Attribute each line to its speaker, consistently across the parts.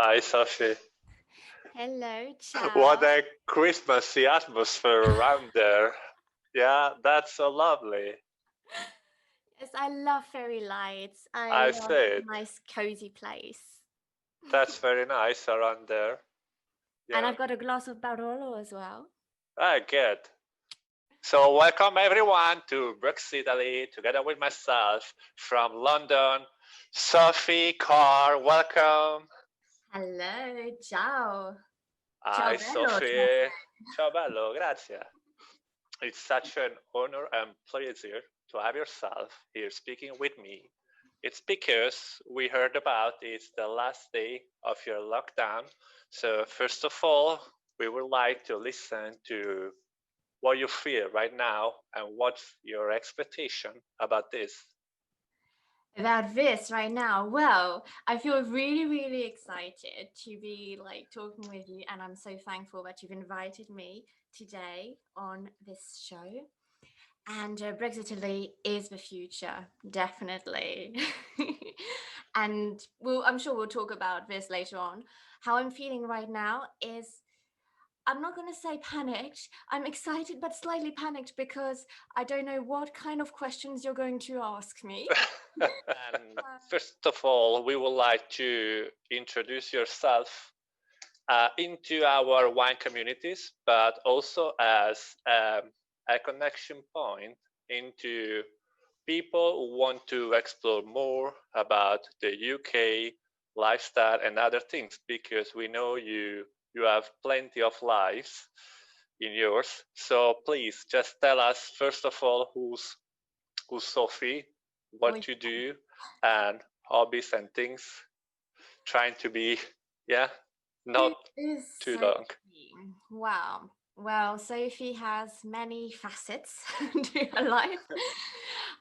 Speaker 1: Hi, Sophie.
Speaker 2: Hello, ciao.
Speaker 1: What a Christmassy atmosphere around there. Yeah, that's so lovely.
Speaker 2: Yes, I love fairy lights. I
Speaker 1: I
Speaker 2: love
Speaker 1: said,
Speaker 2: a nice cozy place.
Speaker 1: that's very nice around there.
Speaker 2: And
Speaker 1: Yeah,
Speaker 2: I've got a glass of Barolo as well.
Speaker 1: I get. So, welcome everyone to Brexitaly together with myself from London. Sophie, Carr, welcome.
Speaker 2: Hello, ciao. Ciao
Speaker 1: Hi,
Speaker 2: bello, ciao.
Speaker 1: Sophie. Ciao, bello, grazie. It's such an honor and pleasure to have yourself here speaking with me. It's because we heard about it's the last day of your lockdown. So, first of all, we would like to listen to what you feel right now and what's your expectation about this.
Speaker 2: About this right now, well, I feel really, really excited to be talking with you, and I'm so thankful that you've invited me today on this show. And Brexitaly is the future, definitely. And I'm sure we'll talk about this later on. How I'm feeling right now is I'm not going to say panicked. I'm excited, but slightly panicked because I don't know what kind of questions you're going to ask me.
Speaker 1: And first of all, we would like to introduce yourself into our wine communities, but also as a connection point into people who want to explore more about the UK lifestyle and other things, because we know you have plenty of lives in yours. So please just tell us first of all who's Sophie, what you do, and hobbies and things. Trying to be not
Speaker 2: Is
Speaker 1: too long.
Speaker 2: Sophie? Wow. Well, Sophie has many facets to her life.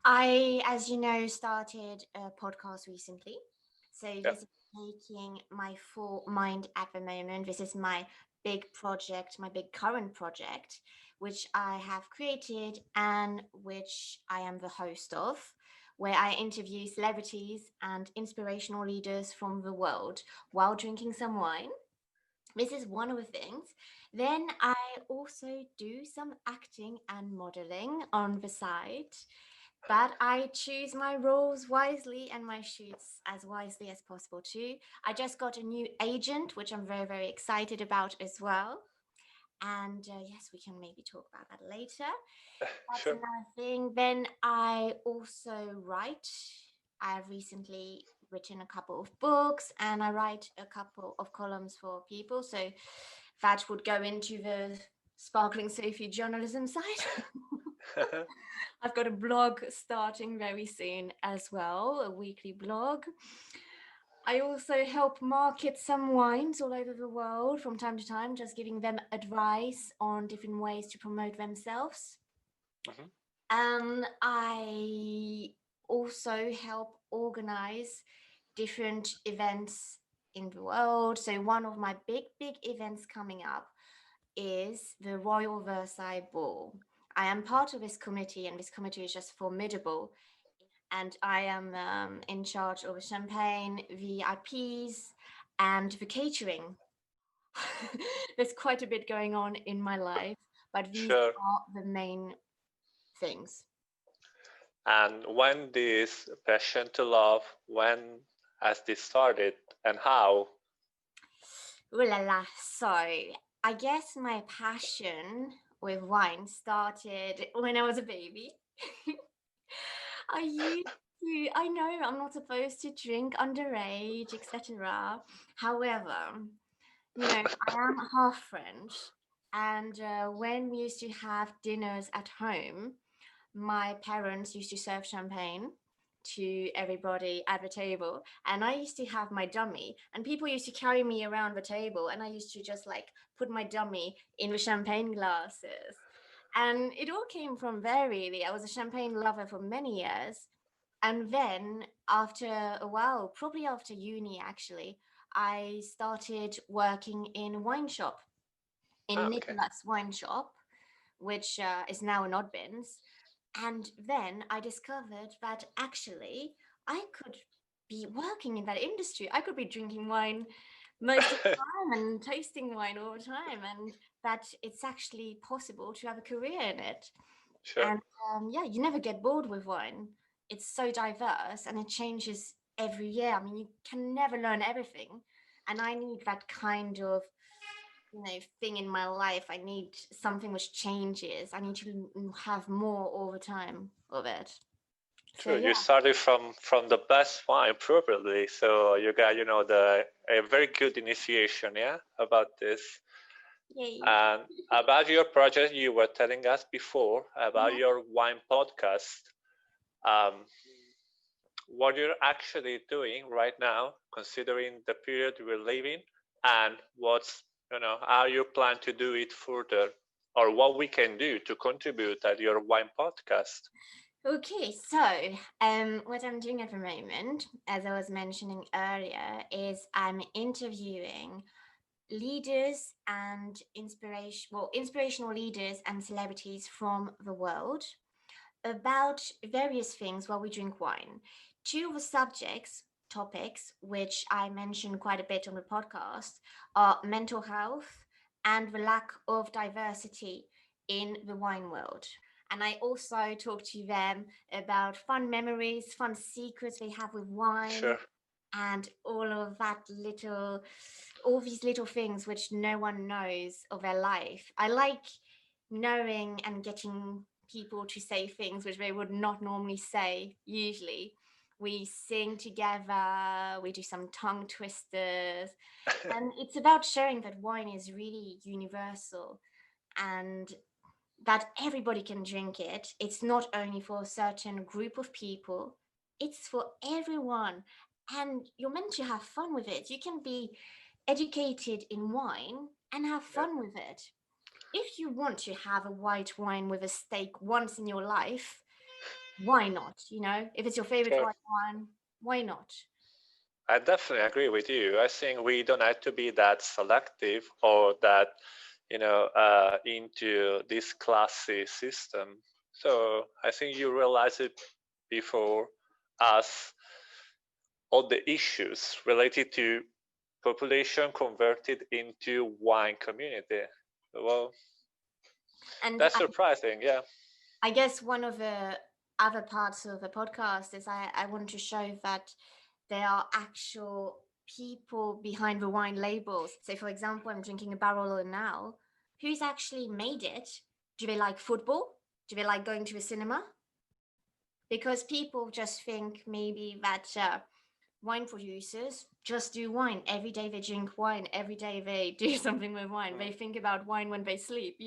Speaker 2: I, as you know, started a podcast recently. So
Speaker 1: Yeah.
Speaker 2: this is taking my full mind at the moment. This is my big project, my big current project, which I have created and which I am the host of, where I interview celebrities and inspirational leaders from the world while drinking some wine. This is one of the things. Then I also do some acting and modeling on the side, but I choose my roles wisely and my shoots as wisely as possible too. I just got a new agent, which I'm very, very excited about as well. And yes, we can maybe talk about that later. That's
Speaker 1: Sure.
Speaker 2: another thing. Then I also write. I've recently written a couple of books and I write a couple of columns for people. So that would go into the Sparkling Sophie journalism side. I've got a blog starting very soon as well, a weekly blog. I also help market some wines all over the world from time to time, just giving them advice on different ways to promote themselves.
Speaker 1: Mhm.
Speaker 2: I also help organize different events in the world. So one of my big, big events coming up is the Royal Versailles Ball. I am part of this committee, and this committee is just formidable. And I am in charge of the champagne, VIPs, and the catering. There's quite a bit going on in my life, but these
Speaker 1: Sure.
Speaker 2: are the main things.
Speaker 1: And when this passion to love, when has this started and how?
Speaker 2: Ooh la la. So, I guess my passion with wine started when I was a baby. I know I'm not supposed to drink underage, etc. However, I am half French, and when we used to have dinners at home, my parents used to serve champagne to everybody at the table, and I used to have my dummy, and people used to carry me around the table, and I used to just put my dummy in the champagne glasses. And it all came from there, really. I was a champagne lover for many years. And then after a while, probably after uni actually, I started working in a wine shop, in
Speaker 1: Okay.
Speaker 2: Nicholas Wine Shop, which is now in Oddbins. And then I discovered that actually I could be working in that industry. I could be drinking wine most of the time and tasting wine all the time, and that it's actually possible to have a career in it.
Speaker 1: Sure.
Speaker 2: And yeah, you never get bored with wine. It's so diverse and it changes every year. I mean, you can never learn everything. And I need that kind of, thing in my life. I need something which changes. I need to have more all the time of it. So
Speaker 1: True. You
Speaker 2: yeah.
Speaker 1: started from the best wine, probably. So you got, the a very good initiation, yeah, about this.
Speaker 2: Yay.
Speaker 1: And about your project, you were telling us before about
Speaker 2: Yeah.
Speaker 1: your wine podcast. Um, what you're actually doing right now, considering the period we're living, and how you plan to do it further, or what we can do to contribute at your wine podcast.
Speaker 2: Okay, so what I'm doing at the moment, as I was mentioning earlier, is I'm interviewing leaders and inspirational leaders and celebrities from the world about various things while we drink wine. Two of the topics, which I mentioned quite a bit on the podcast, are mental health and the lack of diversity in the wine world. And I also talk to them about fun memories, fun secrets they have with wine,
Speaker 1: Sure.
Speaker 2: and all these little things which no one knows of their life. I like knowing and getting people to say things which they would not normally say usually. We sing together, we do some tongue twisters, and it's about showing that wine is really universal and that everybody can drink it. It's not only for a certain group of people, it's for everyone. And you're meant to have fun with it. You can be educated in wine and have
Speaker 1: Yeah.
Speaker 2: fun with it. If you want to have a white wine with a steak once in your life, why not? If it's your favorite
Speaker 1: Sure.
Speaker 2: white wine, why not?
Speaker 1: I definitely agree with you. I think we don't have to be that selective or that, into this classy system. So I think you realize it before us, all the issues related to population converted into wine community. Well,
Speaker 2: And
Speaker 1: that's surprising. Yeah,
Speaker 2: I guess one of the other parts of the podcast is I want to show that there are actual people behind the wine labels. So, for example, I'm drinking a barrel now. Who's actually made it? Do they like football? Do they like going to a cinema? Because people just think maybe that wine producers just do wine. Every day they drink wine. Every day they do something with wine. They think about wine when they sleep,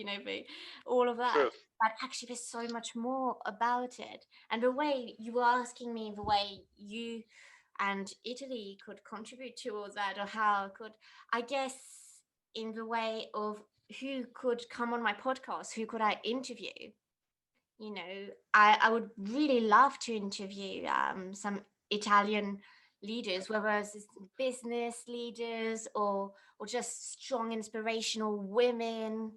Speaker 2: all of that.
Speaker 1: true.
Speaker 2: But actually, there's so much more about it. And the way you were asking me, the way you and Italy could contribute towards that, or how could, I guess, in the way of who could come on my podcast, who could I interview? I would really love to interview some Italian leaders, whether it's business leaders or just strong, inspirational women.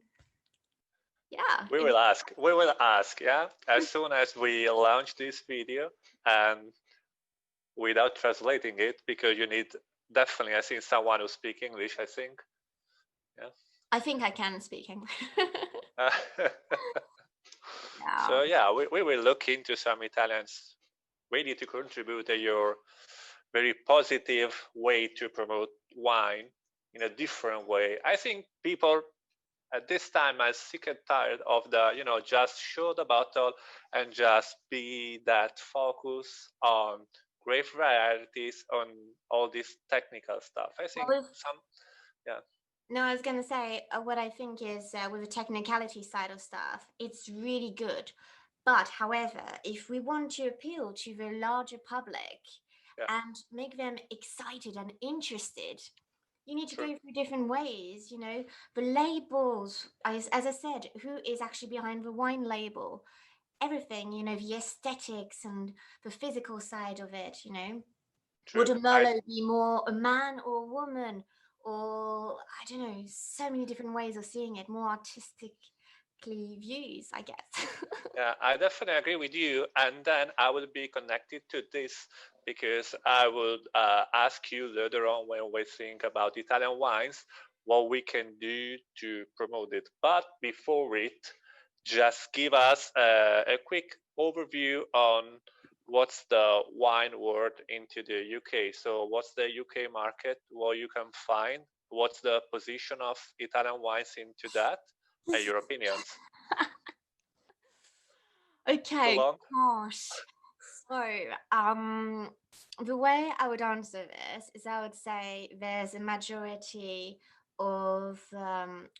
Speaker 2: Yeah,
Speaker 1: We will ask. We will ask. Yeah, as soon as we launch this video, and without translating it, because you need definitely, I think, someone who speaks English. I think. Yeah.
Speaker 2: I think I can speak English. Yeah.
Speaker 1: So yeah, we will look into some Italians ready to contribute to your very positive way to promote wine in a different way. I think people at this time are sick and tired of the, just show the bottle and just be that focus on great varieties, on all this technical stuff. I think
Speaker 2: Well,
Speaker 1: yeah,
Speaker 2: no, I was going to say what I think is with the technicality side of stuff, it's really good. But however, if we want to appeal to the larger public
Speaker 1: yeah,
Speaker 2: and make them excited and interested, you need to
Speaker 1: true,
Speaker 2: go through different ways. The labels, as I said, who is actually behind the wine label? Everything, the aesthetics and the physical side of it. Would
Speaker 1: true.
Speaker 2: a Merlot be more a man or a woman? Or I don't know, so many different ways of seeing it, more artistic views, I guess.
Speaker 1: Yeah, I definitely agree with you. And then I will be connected to this because I would ask you later on when we think about Italian wines, what we can do to promote it. But before it, just give us a quick overview on what's the wine world into the UK. So, what's the UK market, what you can find, what's the position of Italian wines into that, and your opinions. Go
Speaker 2: Okay,
Speaker 1: on.
Speaker 2: gosh. So, the way I would answer this is I would say there's a majority of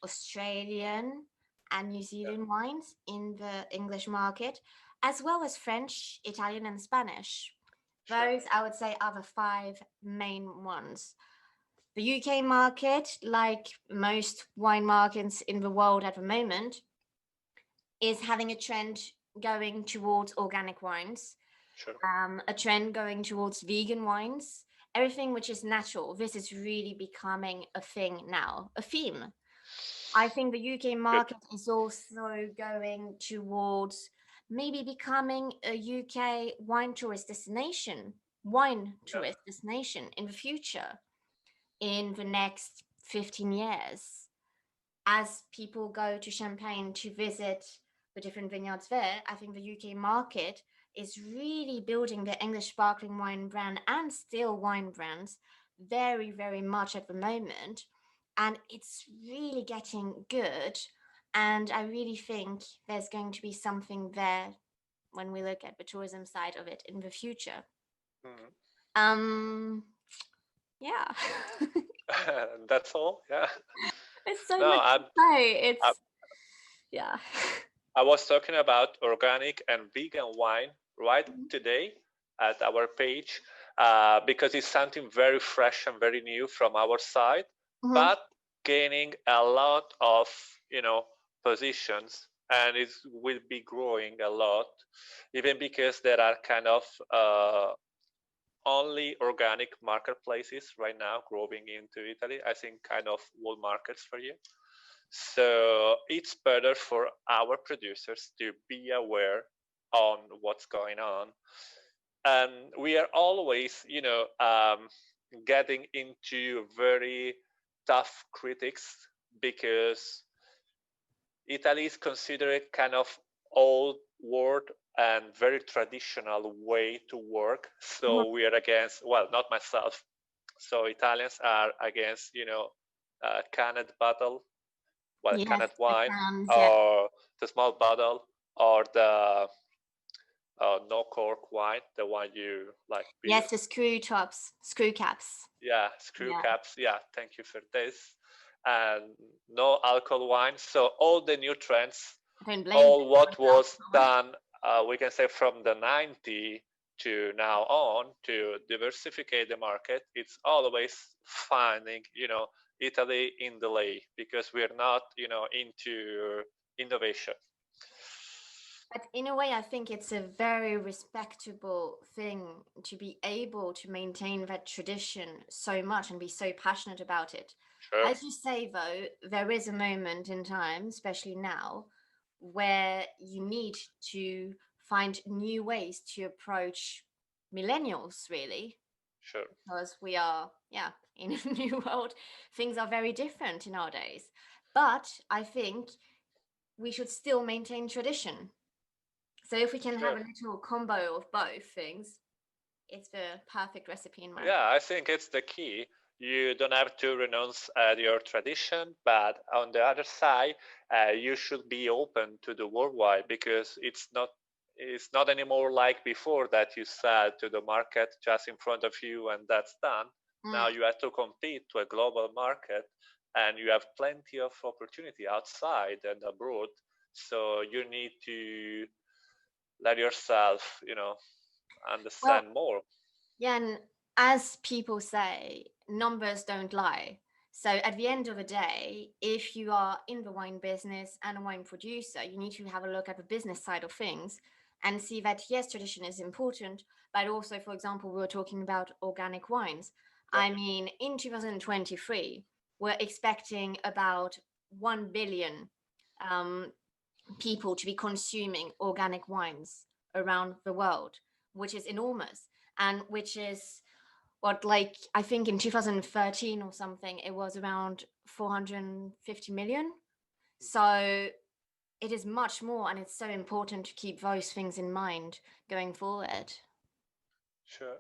Speaker 2: Australian and New
Speaker 1: Yeah,
Speaker 2: Zealand wines in the English market, as well as French, Italian, and Spanish.
Speaker 1: sure.
Speaker 2: Those I would say are the five main ones. The UK market, like most wine markets in the world at the moment, is having a trend going towards organic wines,
Speaker 1: Sure.
Speaker 2: a trend going towards vegan wines, everything which is natural. This is really becoming a thing now, a theme. I think the UK
Speaker 1: Good.
Speaker 2: market is also going towards maybe becoming a UK wine
Speaker 1: Yeah.
Speaker 2: tourist destination in the future, in the next 15 years, as people go to Champagne to visit the different vineyards there. I think the UK market is really building the English sparkling wine brand and still wine brands very, very much at the moment. And it's really getting good. And I really think there's going to be something there when we look at the tourism side of it in the future.
Speaker 1: Mhm.
Speaker 2: Um, yeah.
Speaker 1: That's all. Yeah.
Speaker 2: It's so
Speaker 1: No,
Speaker 2: much to say.
Speaker 1: I
Speaker 2: It's, yeah.
Speaker 1: I was talking about organic and vegan wine right
Speaker 2: Mhm.
Speaker 1: today at our page because it's something very fresh and very new from our side,
Speaker 2: Mhm.
Speaker 1: but gaining a lot of positions, and it will be growing a lot, even because there are kind of only organic marketplaces right now growing into Italy. I think kind of world markets for you. So it's better for our producers to be aware on what's going on. And we are always, getting into very tough critics because Italy is considered kind of old world and very traditional way to work.
Speaker 2: Mhm.
Speaker 1: So we are against, well, not myself. So Italians are against, canned bottle, well,
Speaker 2: Yes,
Speaker 1: canned
Speaker 2: the
Speaker 1: wine,
Speaker 2: cans, yeah.
Speaker 1: or the small bottle, or the no cork wine, the one you like beer.
Speaker 2: Yes, the screw tops, screw caps.
Speaker 1: Yeah, screw
Speaker 2: Yeah.
Speaker 1: caps. Yeah, thank you for this. And no alcohol wine. So all the new trends,
Speaker 2: I don't blame
Speaker 1: all
Speaker 2: them for
Speaker 1: what
Speaker 2: the
Speaker 1: was
Speaker 2: alcohol.
Speaker 1: done, we can say from the 90 to now on to diversify the market, it's always finding, Italy in delay because we're not, into innovation.
Speaker 2: But in a way, I think it's a very respectable thing to be able to maintain that tradition so much and be so passionate about it.
Speaker 1: Sure,
Speaker 2: As you say, though, there is a moment in time, especially now, where you need to find new ways to approach millennials, really,
Speaker 1: sure,
Speaker 2: because we are, yeah, in a new world. Things are very different nowadays. But I think we should still maintain tradition. So if we can have
Speaker 1: sure.
Speaker 2: a little combo of both things, it's the perfect recipe in my
Speaker 1: Yeah,
Speaker 2: opinion.
Speaker 1: I think it's the key. You don't have to renounce your tradition, but on the other side, you should be open to the worldwide because it's not anymore like before that you sell to the market just in front of you and that's done. Now
Speaker 2: Mm.
Speaker 1: you have to compete to a global market, and you have plenty of opportunity outside and abroad. So you need to let yourself,
Speaker 2: Well,
Speaker 1: understand more.
Speaker 2: yeah, and as people say, numbers don't lie. So at the end of the day, if you are in the wine business and a wine producer, you need to have a look at the business side of things and see that yes, tradition is important, but also, for example, we were talking about organic wines.
Speaker 1: Yeah,
Speaker 2: I mean, in 2023, we're expecting about 1 billion um, people to be consuming organic wines around the world, which is enormous, and which is what, like, I think in 2013 or something, it was around 450 million. So it is much more, and it's so important to keep those things in mind going forward.
Speaker 1: Sure.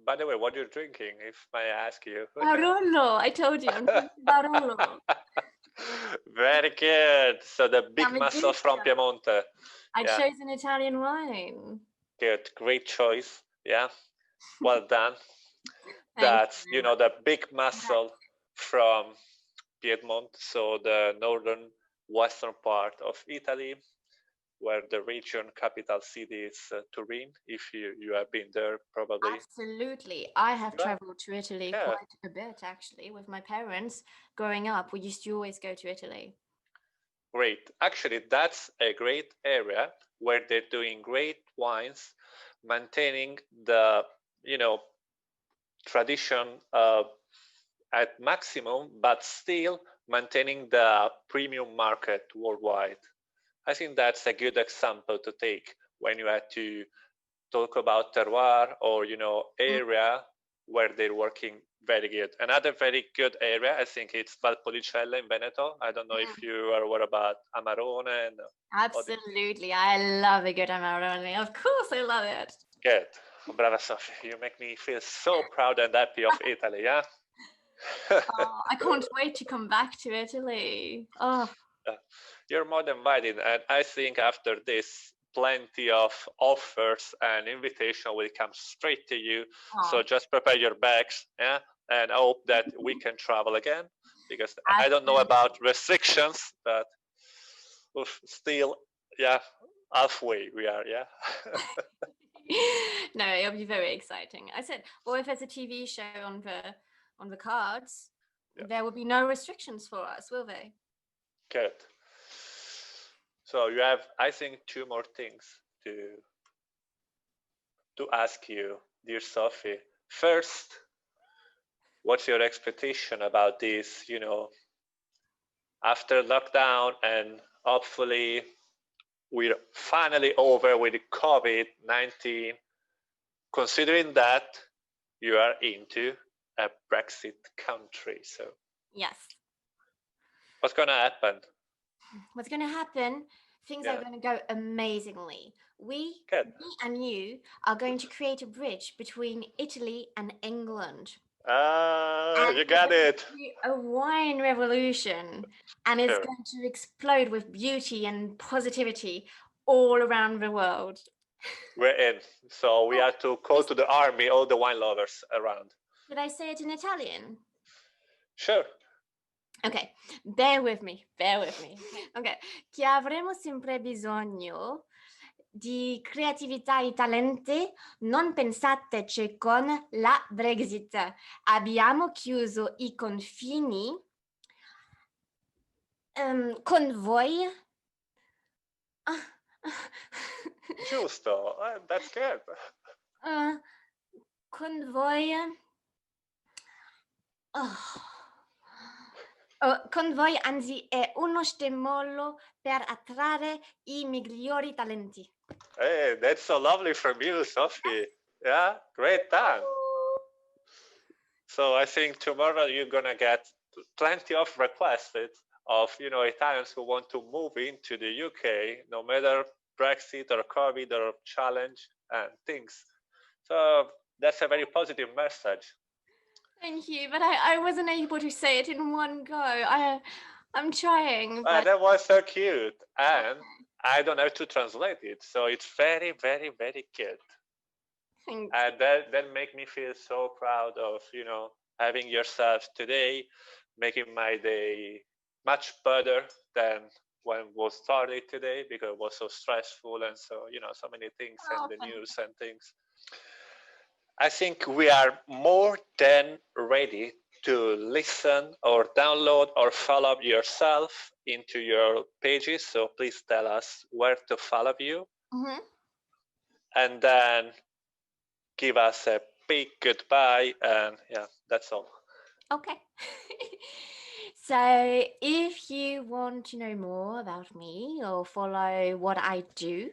Speaker 1: By the way, what you're drinking, if I ask you?
Speaker 2: Barolo, I told you, I'm drinking Barolo.
Speaker 1: Very good. So the big muscle from
Speaker 2: Yamagista.
Speaker 1: Piemonte.
Speaker 2: I
Speaker 1: Yeah.
Speaker 2: chose an Italian wine.
Speaker 1: Good. Great choice. Yeah. Well done.
Speaker 2: Thank
Speaker 1: That's,
Speaker 2: you very
Speaker 1: the big muscle from Piedmont, so the northern western part of Italy, where the region capital city is Turin. If you have been there, probably.
Speaker 2: Absolutely. I have
Speaker 1: Yeah.
Speaker 2: traveled to Italy
Speaker 1: Yeah.
Speaker 2: quite a bit, actually, with my parents. Growing up, we used to always go to Italy.
Speaker 1: Great. Actually, that's a great area where they're doing great wines, maintaining the, tradition at maximum, but still maintaining the premium market worldwide. I think that's a good example to take when you had to talk about terroir or, area where they're working very good. Another very good area, I think it's Valpolicella in Veneto. I don't know if you are aware about Amarone. And
Speaker 2: Absolutely. I love a good Amarone. Of course, I love it.
Speaker 1: Good. Brava Sophie. You make me feel so proud and happy of Italy, yeah?
Speaker 2: Oh, I can't wait to come back to Italy. Oh,
Speaker 1: You're more than invited. And I think after this, plenty of offers and invitation will come straight to you. So just prepare your bags, yeah? And I hope that we can travel again, because I don't know about restrictions, but still, yeah, halfway we are, yeah?
Speaker 2: no, it'll be very exciting. I said, well, if there's a TV show on the cards, there will be no restrictions for us, will they?
Speaker 1: Good. So you have, I think, two more things to ask you, dear Sophie. First, what's your expectation about this, after lockdown, and hopefully we're finally over with COVID-19, considering that you are into a Brexit country. So
Speaker 2: yes.
Speaker 1: What's going to happen?
Speaker 2: What's going to happen? Things are going to go amazingly. Me and you are going to create a bridge between Italy and England.
Speaker 1: You got it.
Speaker 2: A wine revolution, and it's going to explode with beauty and positivity all around the world.
Speaker 1: We're in. So we have to call to the army all the wine lovers around.
Speaker 2: Did I say it in Italian?
Speaker 1: Sure.
Speaker 2: Ok, bear with me. Ok, che avremo sempre bisogno di creatività e talenti, non pensateci con la Brexit. Abbiamo chiuso i confini con voi.
Speaker 1: Giusto, that's good.
Speaker 2: Con voi. Con voi, anzi, è uno stimolo per attrarre I migliori talenti.
Speaker 1: Hey, that's so lovely from you, Sophie. Yeah, great time. So I think tomorrow you're gonna get plenty of requests of Italians who want to move into the UK, no matter Brexit or COVID or challenge and things. So that's a very positive message.
Speaker 2: Thank you, but I wasn't able to say it in one go. I'm trying. But...
Speaker 1: that was so cute, and I don't have to translate it, so it's very, very, very good. And that make me feel so proud of having yourself today, making my day much better than when it was started today, because it was so stressful and so so many things and the news and things. I think we are more than ready to listen or download or follow yourself into your pages. So please tell us where to follow you. And then give us a big goodbye. And yeah, that's all.
Speaker 2: Okay. So, if you want to know more about me or follow what I do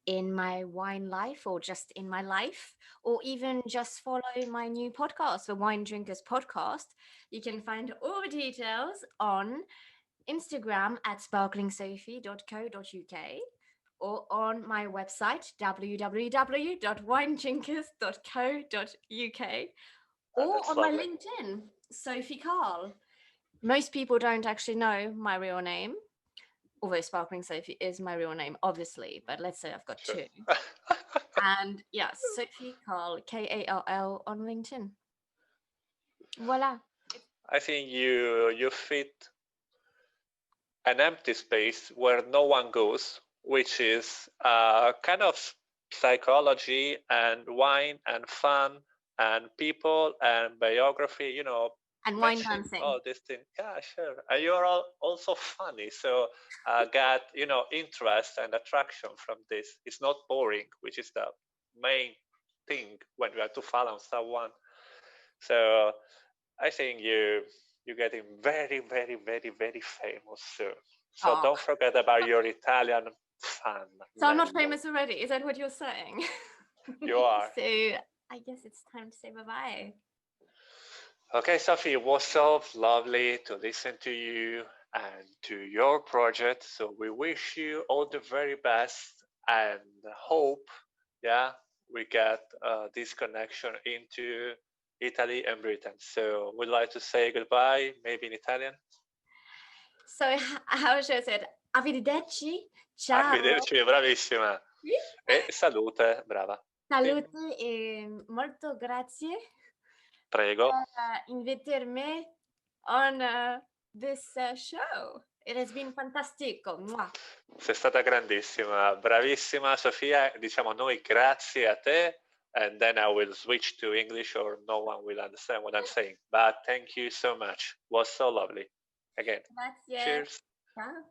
Speaker 2: in my wine life or just in my life, or even just follow my new podcast, the Wine Drinkers Podcast, you can find all the details on Instagram at sparklingsophie.co.uk or on my website www.winedrinkers.co.uk or
Speaker 1: That's
Speaker 2: on my
Speaker 1: lovely.
Speaker 2: LinkedIn, Sophie Carl. Most people don't actually know my real name, although Sparkling Sophie is my real name, obviously, but let's say I've got
Speaker 1: Sure.
Speaker 2: two. And yes, Sophie Carl, Kall on LinkedIn. Voila.
Speaker 1: I think you fit an empty space where no one goes, which is kind of psychology and wine and fun and people and biography,
Speaker 2: And wine
Speaker 1: matching
Speaker 2: dancing.
Speaker 1: all these things. Yeah, sure. And you're all also funny, so got interest and attraction from this. It's not boring, which is the main thing when you have to follow someone. So I think you're getting very, very, very, very famous soon. So
Speaker 2: Oh.
Speaker 1: don't forget about your Italian fan.
Speaker 2: So I'm not
Speaker 1: Nello.
Speaker 2: famous already. Is that what you're saying?
Speaker 1: You are.
Speaker 2: So I guess it's time to say bye-bye.
Speaker 1: Okay, Sophie, it was so lovely to listen to you and to your project. So we wish you all the very best and hope, yeah, we get this connection into Italy and Britain. So we'd like to say goodbye, maybe in Italian.
Speaker 2: So how should I say it? Arrivederci. Ciao.
Speaker 1: Arrivederci, bravissima. E salute, brava.
Speaker 2: Salute e molto grazie
Speaker 1: Prego.
Speaker 2: per invitarmi on this show. It has been fantastico. Mwah.
Speaker 1: Sei stata grandissima, bravissima Sofia. Diciamo noi grazie a te. And then I will switch to English or no one will understand what I'm saying. But thank you so much. It was so lovely. Again.
Speaker 2: Grazie.
Speaker 1: Cheers.
Speaker 2: Ciao.